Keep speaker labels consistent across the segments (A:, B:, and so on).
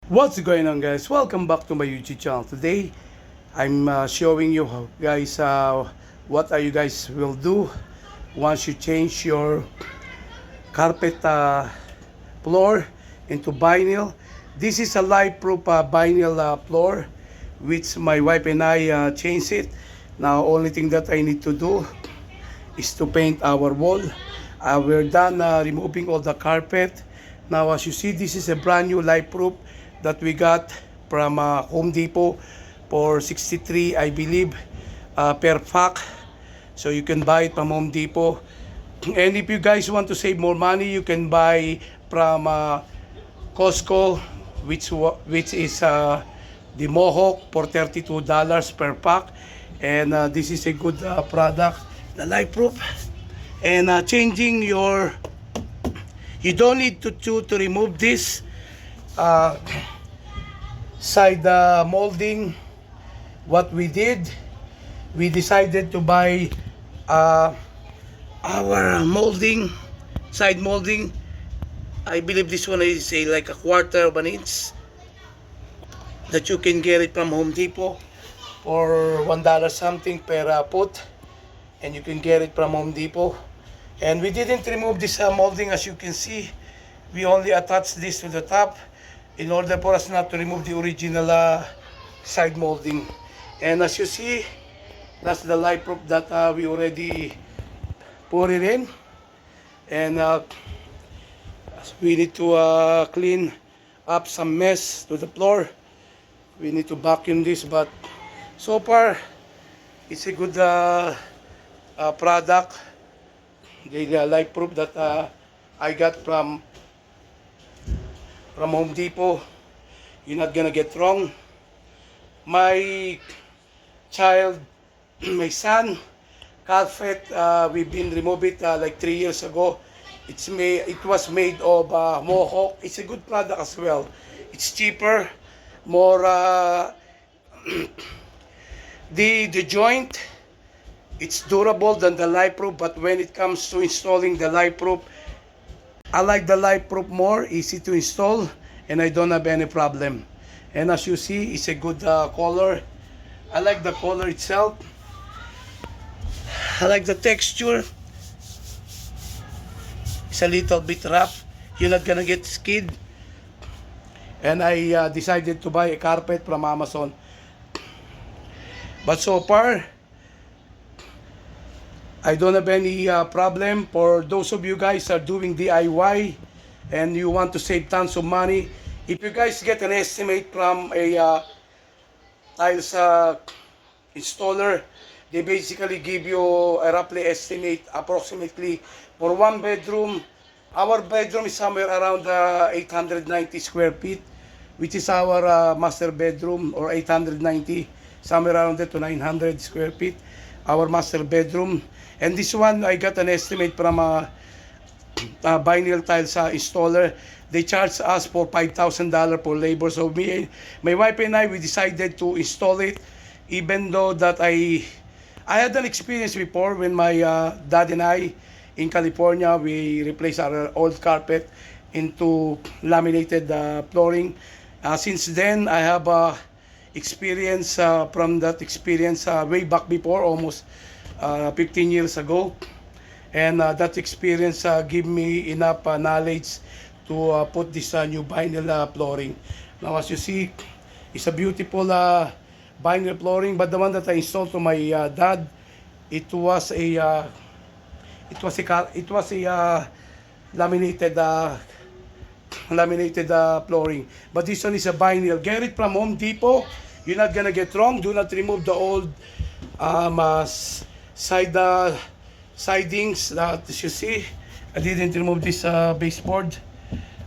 A: What's going on, guys? Welcome back to my YouTube channel. Today I'm showing you guys what are you guys will do once you change your carpet floor into vinyl. This is a life-proof vinyl floor which my wife and I changed it. Now only thing that I need to do is to paint our wall. We're done removing all the carpet. Now as you see, this is a brand new life-proof that we got from Home Depot for 63, I believe, per pack. So you can buy it from Home Depot. And if you guys want to save more money, you can buy from Costco, which is the Mohawk for $32 per pack. And this is a good product, the life proof. And changing your, you don't need to remove this side molding. What we did, we decided to buy our molding, side molding. I believe this one is like a quarter of an inch that you can get it from Home Depot for $1 something per foot, and you can get it from Home Depot. And we didn't remove this molding, as you can see. We only attached this to the top in order for us not to remove the original side molding. And as you see, that's the life proof that we already put it in. And we need to clean up some mess to the floor. We need to vacuum this, but so far it's a good product. The life proof that I got from Home Depot. You're not gonna get wrong. My child, my son, carpet, we've been removed it like 3 years ago. It was made of Mohawk. It's a good product as well. It's cheaper, more the joint. It's durable than the life proof, but when it comes to installing the life proof, I like the life proof more, easy to install, and I don't have any problem. And as you see, it's a good color. I like the color itself. I like the texture. It's a little bit rough. You're not gonna get skid. And I decided to buy a carpet from Amazon. But so far, I don't have any problem. For those of you guys are doing DIY and you want to save tons of money, if you guys get an estimate from a tiles installer, they basically give you a roughly estimate approximately for one bedroom. Our bedroom is somewhere around 890 square feet, which is our master bedroom, or 890, somewhere around there to 900 square feet, our master bedroom. And this one, I got an estimate from a vinyl tiles installer. They charge us for $5,000 for labor. So my wife and I, we decided to install it, even though that I had an experience before when my dad and I in California, we replaced our old carpet into laminated flooring. Since then, I have experience from that experience way back before, almost 15 years ago. And that experience gave me enough knowledge to put this new vinyl flooring. Now as you see, it's a beautiful vinyl flooring, but the one that I installed to my dad, it was a laminated flooring. But this one is a vinyl. Get it from Home Depot. You're not gonna get wrong. Do not remove the old sidings that you see. I didn't remove this baseboard.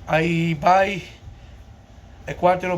A: I buy a quarter of